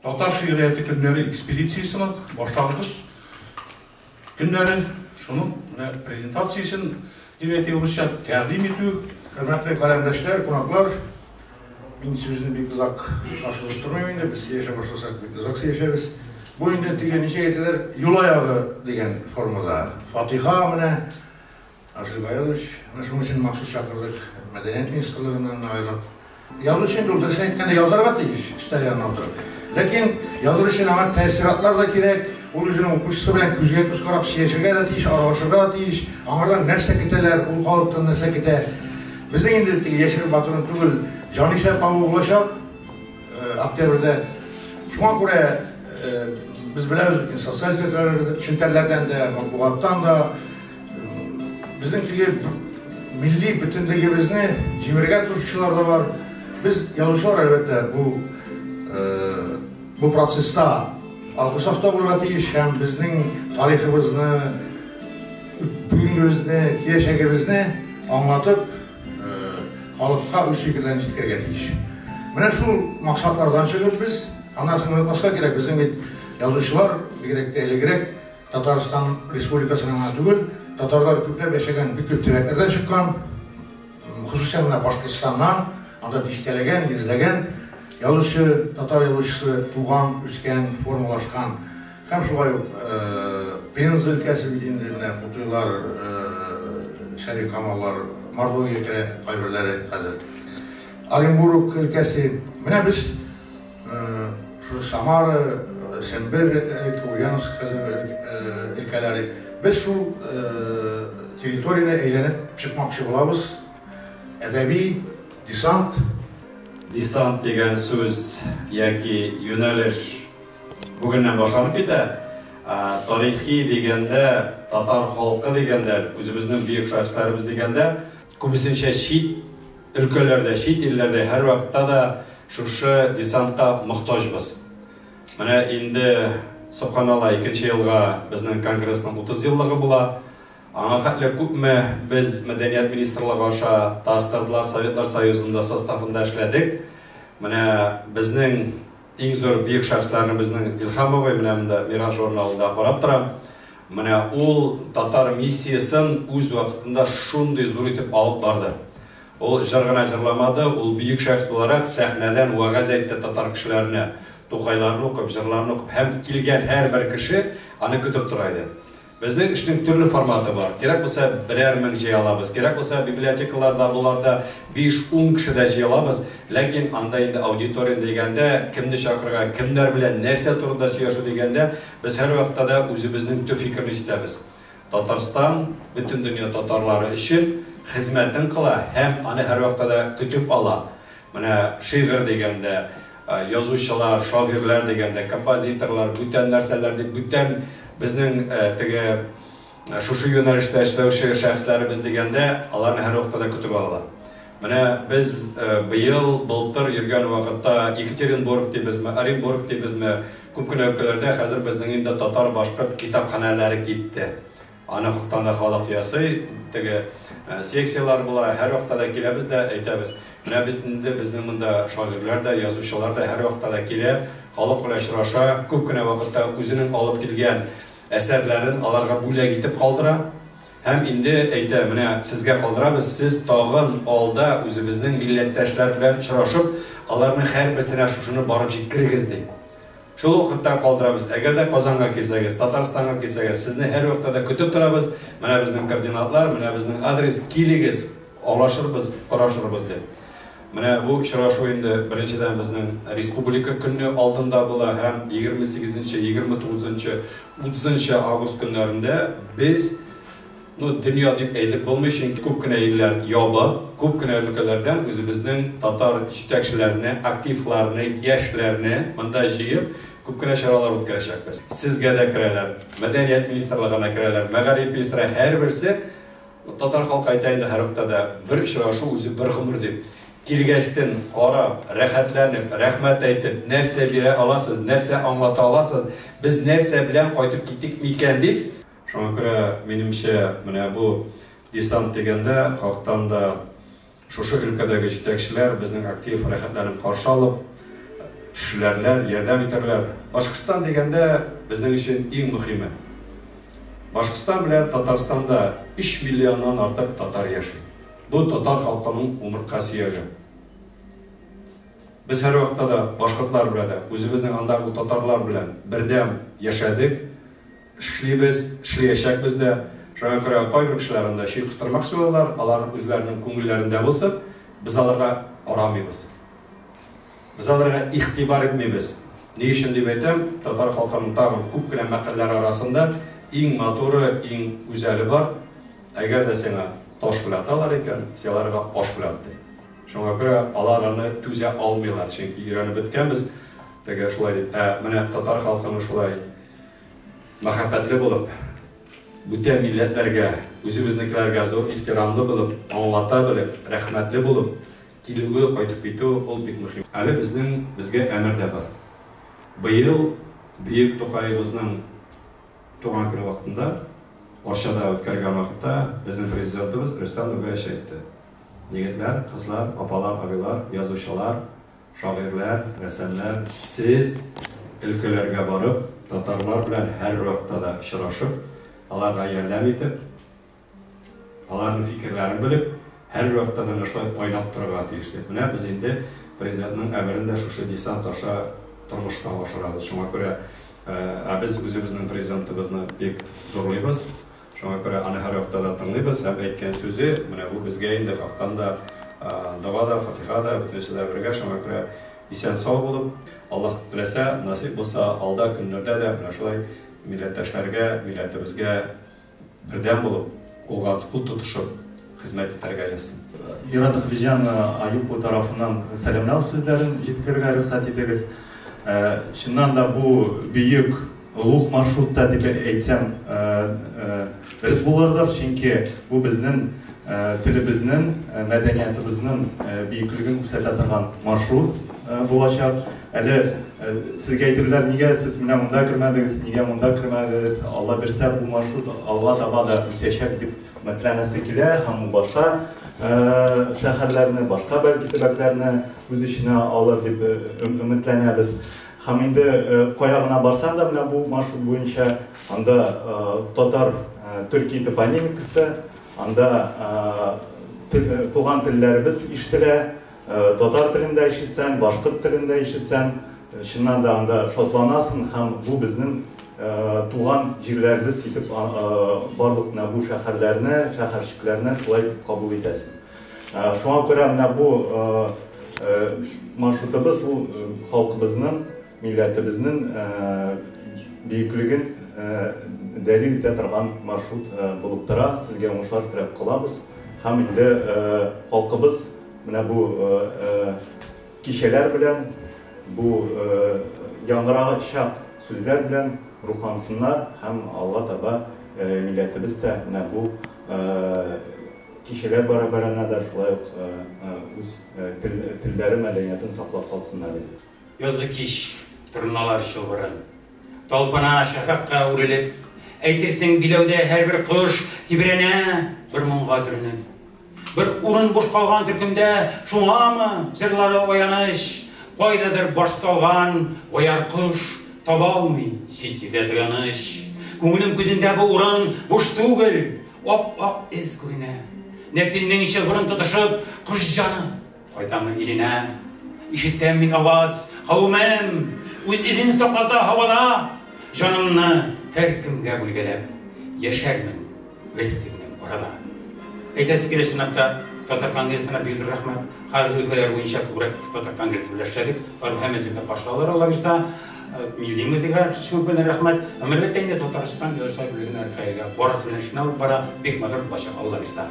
Татар шигърияты күннәре экспедициясының башлангыч күннәре шуның презентациясын диветиябызча тәкъдим итү. Hürmetli kalemdeşler, konaklar, ben sözünü bir kızak karşılık durmayayım da biz yaşa başlasak bir kızak yaşarız. Bu yönde degen işe yetiler yol ayağı degen formada Fatiha mene Aşık Ayalış, şunun için maksus şakırdık Medeniyet Ministerlerinden ayrılık. Yazı için burada sen etkende yazar var değil, ister yanına oturup. Lakin yazı için ama tesiratlar da gerek, o yüzden okuşusu bilen küzge küz karab siyasıga da değil, araşıga da değil, ağırdan nerse kiteler, ul halıktan nerse kite. Bizde indirdiki Yeşil Batı'nın tügül Canise Pavı ulaşap, Akdemir'de şuna göre biz biliriz bütün sosyal şinterlerden de, matbuattan da bizimki milli bütünlüğümüzü cimirge turşular da var. Biz yazışlar elbette bu proseste algısafta bulunatıyız hem bizim tarihimizni, bugünümüzni, yaşayışımızı anlatıp halkka üst fikirlerini jitkirgetiyiz. Mene şu maksatlardan çıkıp biz anasını başka gerek bizim yazışlar gerek değil gerek Tataristan Respublikası'nın tügül Tatarlar köplep yaşayan bir kültürlerden çıkan hususen Başkırtistan'dan anda distelegen, izlegen yazışı, Tatar yazıcısı tuğan, üsken, formalaşkan hem şuay Penz ülkesi bildiğinde Kutuylar, Şerif Kamallar, Mordovya kayberleri hazır. Orenburg ülkesi, mene biz şu Samara, Sember, Ulyanovsk ülkeleri biz şu teritoriyine eğlenip çıkmakçı bulabız. Edebi, desant. Desant degen söz, yaki yöneliş bugünden başlanıp ete. Tarihi degende, Tatar halkı degende, özümüzün büyük şahıslarımız degende, komisinçe şiit ülkelerde, şiit illerde her vakitte da şu desantga muhtaçbız. Mene indi Subhanallah 2. yılga bizning kongressning 30 yıllığı bula. Ana xatli köpme biz Medeniyet Ministerliği aşa tasdırdılar Sovetlar Soyuzu'nda sastafında işledik. Mene bizning eng zo'r büyük şahslarını bizning İlhamovay bilen de Miraç jurnalında qarab turam. Mene ol Tatar missiyasını öz vaqtında şunday zo'r etib alıb bardı. Ol jargana jırlamadı, ol büyük şahs olarak sahneden va'z etdi Tatar kişilerine. To'qaylarni o'qib, jırlarını o'qib, hem kelgan her bir kişi ana kütüp turaydı. Bizning ishning turli formati bor. Kerak bo'lsa 1000 jey olamiz, kerak bo'lsa bibliotekalarda bularda 5-10 kishida jey olamiz. Lekin anda endi auditoriya deganda kimni chaqirgan, kimlar bilan narsa turida suyashu deganda biz har vaqtda o'zimizning tub fikrni aytamiz. Tatariston butun dunyo tatarlari uchun xizmatin qila, ham ana har vaqtda kutib ola. Mana she'r deganda yazuvchilar, shoirlar deganda, kompozitorlar, bütün narsalarda bütün bizning şu yo'nalishda ishlovchi shaxslarimiz deganda ularni har vaqtda kutib oladi. Mana biz bu yil bultir yurgan vaqtda Ekaterinburg deymizmi, Orenburg deymizmi, ko'pgina ülkelerde hozir bizning endi Tatar boshqa kitobxonalari ketdi. Ana huquqdan xalq yasi seksiyalar bular har vaqtda kelamiz da aytamiz. Mana bizning bunda shoirlar da, yozuvchilar da har vaqtda kelib, xalq bilan uchrasha, ko'pgina vaqtda o'zining olib kelgan asarlarini ularga bo'lak etib qoldira. Hem indi aytay, mana sizga qoldiramiz, siz tog'in olda o'zimizning millatdoshlar bilan uchrashib, ularning har birisini shuni borib yetkazdik. Şu vaqtda qoldiramiz. Agarda Qozonga kelsangiz, Tataristonga kelsangiz, sizni har vaqtda kutib turamiz. Mana bizning koordinatlar, mana bizning adres, keligiz, qarashirmiz deb. Mana bu uchrashuv endi birinchidan bizning respublika kuni oldinda bo'la ham 28, 29, 30 avgust kunlarida biz dunyo deb aytib bo'lmaydi, ko'pgina yillar yobiq, ko'pgina ülkelerden o'zimizning Tatar yetakchilarini, aktivlarini, yoshlarni bunday yig'ib ko'pgina charalar o'tkazishamiz. Sizga da kiralar, Madaniyat Ministerligiga kiralar, Mag'arib ministri har birisi Tatar xalq aytaydi har vaqtda bir uchrashuv o'zi bir xumur deb kelgashdan qarab, rahatlanib, rahmat aytib, narsa bera olasiz, narsa anglata olasiz, biz narsa bilan qaytib ketdikmi ekan deb. Şuna göre menimcha mana bu desant deganda xalqdan da şu ülkedagi yetakchilar bizning aktiv harakatlarni qarshi olib, түшілерлер, ярдәм итерләр. Башкортстан дегенде безнең өчен иң мөһиме. Башкортстан белән Татарстанда 3 миллионнан артык татар яши. Бу татар халкының умыртка сөяге. Без һәр вакытта да башкортлар белән дә, үзебезнең андагы татарлар белән бердәм яшәдек, эшлибез, эшләячәкбез дә. Шуңа күрә кайбер кешеләр анда шуй кыстырмакчы булалар, алар үзләренең күңелләрендә булса, без аларга арамыйбыз. Biz alарға ихтибар etmeybiz. Ne için diye aytам, татар халкының тагы күп кенә мәкаләләр арасында иң матуры, иң güzeli бар. Әгәр дә сиңа таш белән аталар икән, син аларга аш белән ат. Шуңа күрә алар аны түзә алмыйлар, чөнки өйрәнеп беткәнбез. Теге шулай дип, менә татар халкының шулай мәхәббәтле булып, бүтән милләтләргә, үзебезнекеләргә зур ихтирамлы булып, аңлата белеп, рәхмәтле булып, килүгә кайтып китү ул бик мөһим. Әле безгә әмер дә бар. Быел Бөек Тукайыбызның туган көне вакытында, Арчада үткәргән вакытта безнең президентыбыз Рөстәм Нургалиев әйтте. Егетләр, кызлар, апалар, абыйлар, язучылар, шагыйрьләр, рәссамнар, сез өлкәләргә барып, татарлар белән һәр вакытта да очрашып, аларга ярдәм итеп, аларның фикерләрен белеп, һәр вакытта да шулай уйнап торырга тиешлек. Менә без инде президентның әмерендә шушы десант аша тормышка ашырабыз. Шуңа күрә без үзебезнең президентыбызны бик зурлыйбыз. Шуңа күрә аны һәр вакытта да тыңлыйбыз һәм әйткән сүзе менә бу безгә инде хактан да дагада, фатихада бөтенсендә бергә. Шуңа күрә исән сау булып, Аллаһ теләсә, насип булса, алда көннәрдә дә менә шулай милләттәшләргә, милләтебезгә бердәм булып, кул тотышып хезмәт итәргә язсын. Ирадық Бижан Аюпу тарафынан сәламлау сүзләрен җиткерергә рөхсәт итегез. Шуннан да бу бөек улуг маршрутта дип әйтсәм дөрес булырдыр, чөнки бу безнең телебезнең, мәдәниятебезнең бөеклеген күрсәтә торган маршрут булачак. Әле сезгә әйтерләр, нигә сез менә монда кертмәдегез, нигә монда кертмәдегез? Алла бирсә, бу маршрут алга таба да үсәчәк дип мәтләнәсе килә, һәм башка шәһәрләрне, башка бәлки төбәкләрне үз эченә алыр дип өметләнәбез. Һәм инде кая гына барсаң да, менә бу маршрут буенча анда татар төрки топонимикасы, анда туган телләребез ишетелә, татар телендә ишетсәң, башкорт телендә ишетсәң, чыннан да анда шатланасың һәм бу безнең туган җирләребез итеп барлык бу шәһәрләрне, шәһәрчекләрне шулай кабул итәсең. Шуңа күрә менә бу маршрутыбыз ул халкыбызның, милләтебезнең бөеклеген дәлил итә торган маршрут булып тора. Сезгә уңышлар теләп калабыз. Һәм инде халкыбыз менә бу кичәләр белән, бу яңгырагачак сүзләр белән рухлансыннар һәм алга таба милләтебез дә менә бу кичәләр барабарына да шулай ук үз телләре, мәдәниятен саклап калсыннар. Язгы кич торналар чылбырын, талпына шәфәккә үрелеп, әйтерсең биләүдә һәр бер кош тибрәнә бер моңга төренеп. Бер урын буш калган төркемдә шуңамы җырлары аяныш, кайдадыр баш салган ояр кош таба алмый сичсидә таяныш. Күңелем күзендә бу урын буш түгел, ап-ак эз күренә. Нәселнең чылбырын тотышып, кош җаны кайтамы иленә. Ишетәм мин аваз, кавмем, үз изен сакласа һавада, җанымны һәр кемгә бүлгәләп, яшәрмен гөлсезнең арада. Әйтәсе килә чынлапта Татар конгрессына бик зур рәхмәт. Һәр өлкәләр буенча күбрәк Татар конгрессы белән эшләдек. Һәммәсен дә каршы алалар, Алла бирсә. Милли музыкага шуңа рәхмәт. Әлбәттә инде Татарстан яшәү белән хәйргә барасы белән эшне алып бара, бик матур булачак, Алла бирсә.